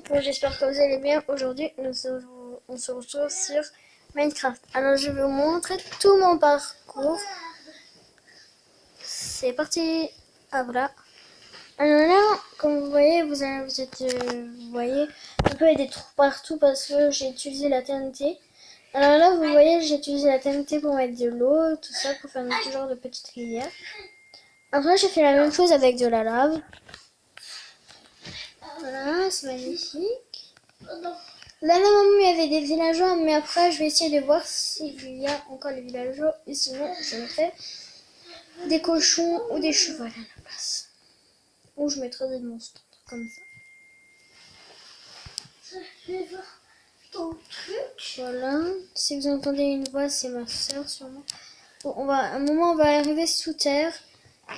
Bon, j'espère que vous allez bien. Aujourd'hui, on se retrouve sur Minecraft. Alors, je vais vous montrer tout mon parcours. C'est parti. Ah, voilà. Alors là, comme vous voyez, vous voyez, un peu il y a des trous partout parce que j'ai utilisé la TNT. Alors là, vous voyez, j'ai utilisé la TNT pour mettre de l'eau, tout ça, pour faire un petit genre de petite rivière. Après, j'ai fait la même chose avec de la lave. Voilà, c'est magnifique. Là, normalement, il y avait des villageois, mais après, je vais essayer de voir s'il y a encore des villageois. Et sinon, je mettrai des cochons ou des chevaux à la place. Ou je mettrai des monstres, comme ça. Je vais voir ton truc. Voilà. Si vous entendez une voix, c'est ma soeur, sûrement. Bon, à un moment, on va arriver sous terre.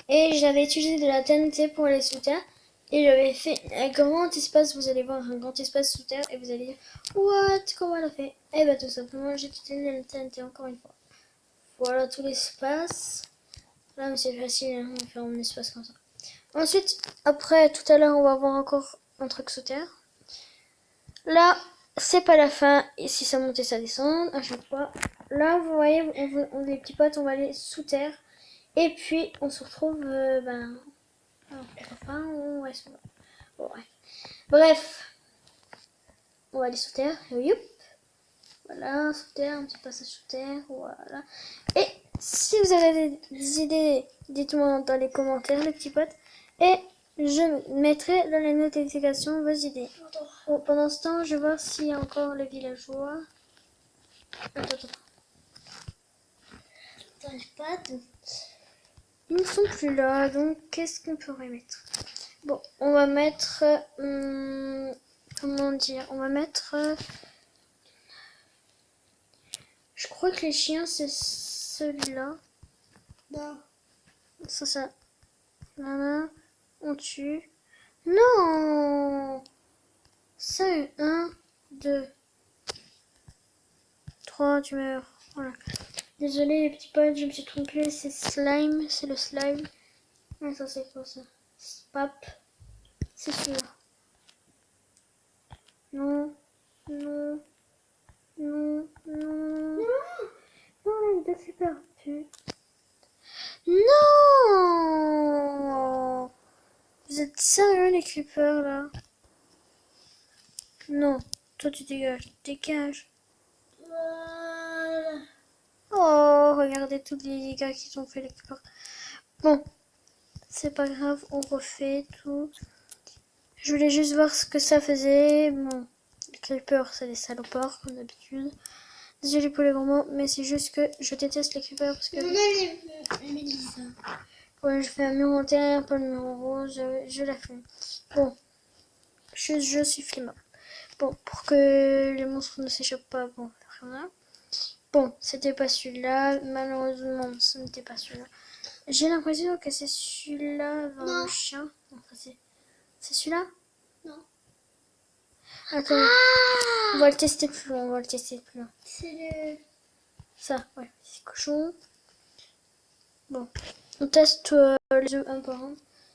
Et j'avais utilisé de la TNT pour aller sous terre. Et j'avais fait un grand espace. Vous allez voir un grand espace sous terre. Et vous allez dire, what? Comment elle a fait? Eh bien, tout simplement, j'ai utilisé la TNT encore une fois. Voilà tout l'espace. Là, mais c'est facile, hein, on va faire un espace comme ça. Ensuite, après, tout à l'heure, on va voir encore un truc sous terre. Là, c'est pas la fin. Et si ça monte et ça descend, à chaque fois. Là, vous voyez, les petits potes, on va aller sous terre. Et puis, on se retrouve, enfin, on reste. Bon, ouais. Bref, on va aller sous terre. Youp. Voilà, sous terre, un petit passage sous terre. Voilà. Et si vous avez des idées, dites-moi dans les commentaires, les petits potes. Et je mettrai dans les notifications vos idées. Bon, pendant ce temps, je vais voir s'il y a encore les villageois. Attends. Les pattes. Ils ne sont plus là, donc qu'est-ce qu'on pourrait mettre? Bon, on va mettre... comment dire? On va mettre... je crois que les chiens, c'est celui-là. Non. Ça. Là, on tue. Non! Ça, 1, 2, 3, tu meurs. Voilà. Désolé les petits potes, je me suis trompée. C'est slime, c'est le slime. Mais ça, c'est quoi ça? Spap. C'est celui-là. Non. Non, la vidéo s'est perdue. Non! Vous êtes sérieux les creepers là? Non, toi tu dégages, dégage. Oh, regardez tous les dégâts qu'ils ont fait les creepers. Bon, c'est pas grave, on refait tout. Je voulais juste voir ce que ça faisait. Bon, les creepers, c'est des salopards comme d'habitude. Désolé pour les gros mots, mais c'est juste que je déteste les creepers parce que... Ouais, je fais un numéro 1, pas le numéro rose, je la fais. Bon, je suis flemmard. Bon, pour que les monstres ne s'échappent pas, bon, rien. Bon, c'était pas celui-là, malheureusement, ce n'était pas celui-là. J'ai l'impression que c'est celui-là, le chien. Enfin, c'est celui-là? Non. Attends, on va le tester plus loin, C'est le... Ça, ouais, c'est cochon. Bon, on teste les œufs un par un.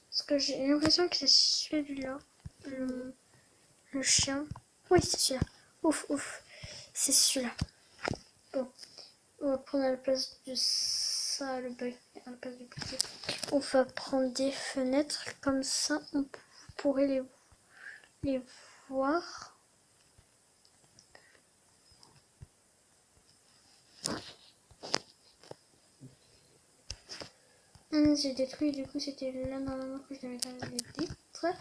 Parce que j'ai l'impression que c'est celui-là. Le chien. Oui, c'est celui-là. Ouf. C'est celui-là. Bon, on va prendre à la place de ça, le bug. À la place du petit. On va prendre des fenêtres. Comme ça, on pourrait les voir. J'ai détruit, du coup c'était là normalement que je devais les détruire.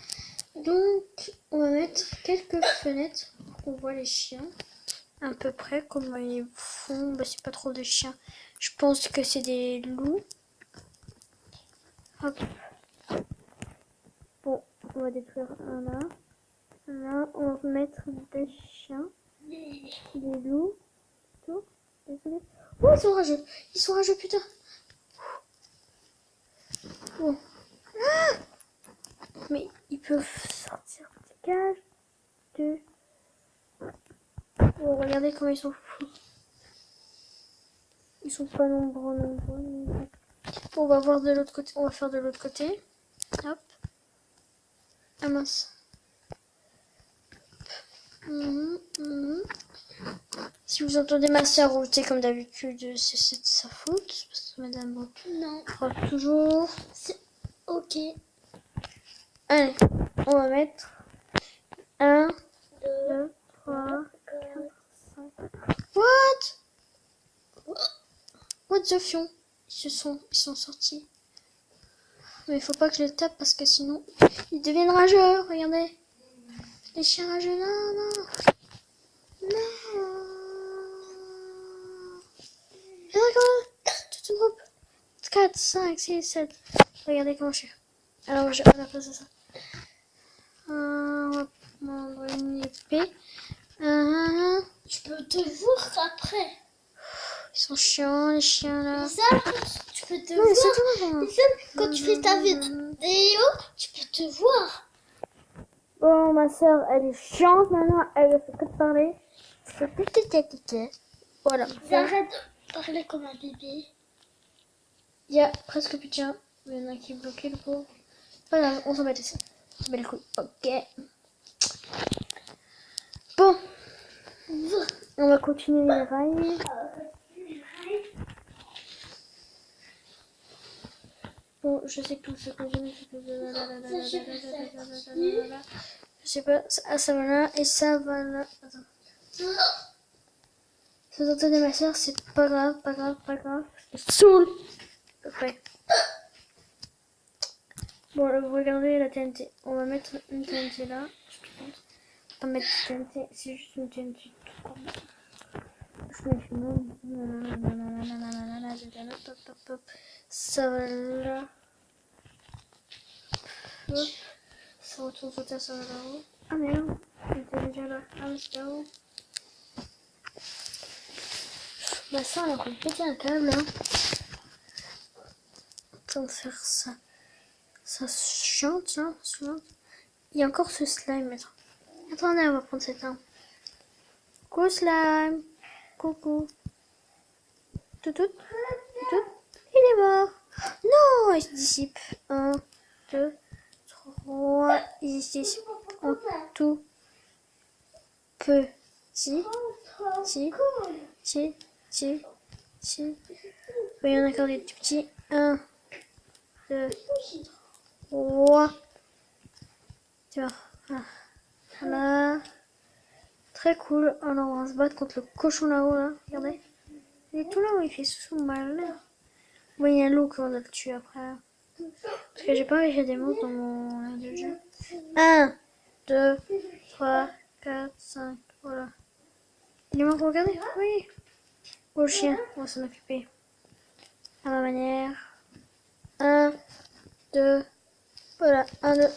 Donc on va mettre quelques fenêtres pour qu'on voit les chiens à peu près comment ils font. Bah, c'est pas trop des chiens, je pense que c'est des loups. Hop. Bon, on va détruire un là. Là on va mettre des chiens, des loups. Tout. Désolé. Oh, ils sont rageux putain. Bon. Mais ils peuvent sortir des cages. Oh, regardez comment ils sont fous. Ils sont pas nombreux. Bon, on va voir de l'autre côté. On va faire de l'autre côté. Hop. Ah mince. Si vous entendez ma sœur router comme d'habitude, c'est de sa faute. Parce que madame, bon, Non. croit toujours. C'est ok. Allez, on va mettre 1, 2, 2, 3, 4, 5. What the fion? Ils sont sortis. Mais il faut pas que je les tape parce que sinon ils deviennent rageux. Regardez. Les chiens rageux. Non, non. Non. Regarde. Tout un groupe. 4, 5, 6, 7. Regardez comment je suis. Alors, à la place de ça. On va prendre une épée. Tu peux te voir après. Ils sont chiants, les chiens là. Ça, tu peux te Non, mais c'est voir. tout. Lisa, quand tu fais ta vidéo, tu peux te voir. Bon, ma soeur, elle est chiante maintenant. Elle ne fait que de parler. Voilà. Arrête de parler comme un bébé. Il y a presque plus de chiens. Il y en a qui est bloqué le pauvre. Pas grave, on s'en bat ici. On s'en bat les couilles. Ok. Bon. On va continuer les rails. Bon, je sais plus ce que je sais pas. Ça va là et ça va là. Attends. Si vous entendez ma soeur, c'est pas grave, pas grave, pas grave. Je saoule. Après. Bon, là, vous regardez la TNT. On va mettre une TNT là. On va pas mettre une TNT, c'est juste une TNT. Ça va là. Hop. Ça retourne sur terre, ça va là-haut. Ah merde, il était déjà là. Ah mais c'est là-haut. Ma soeur, elle a encore pété un câble. Hein. Attends de faire ça. Ça chante là. Il y a encore ce slime. Attendez, on va prendre cette arme. Coucou slime. Coucou. Tout. Il est mort. Non, il se dissipe. 1, 2, 3. Il se dissipe en tout petit. Il y en a encore des tout petits. 1, 2, 3. Tu vois. Voilà. Très cool. Alors on va se battre contre le cochon là-haut là. Regardez. Il est tout là où il fait sous mal. Bon, il y a un loup qu'on doit le tuer après. Parce que j'ai pas envie de faire des monstres dans mon air de jeu. 1, 2, 3, 4, 5. Voilà. Il est mort pour regarder? Oui. Oh le chien, on va s'en occuper. À ma manière. 1, 2. Voilà. 1, 2.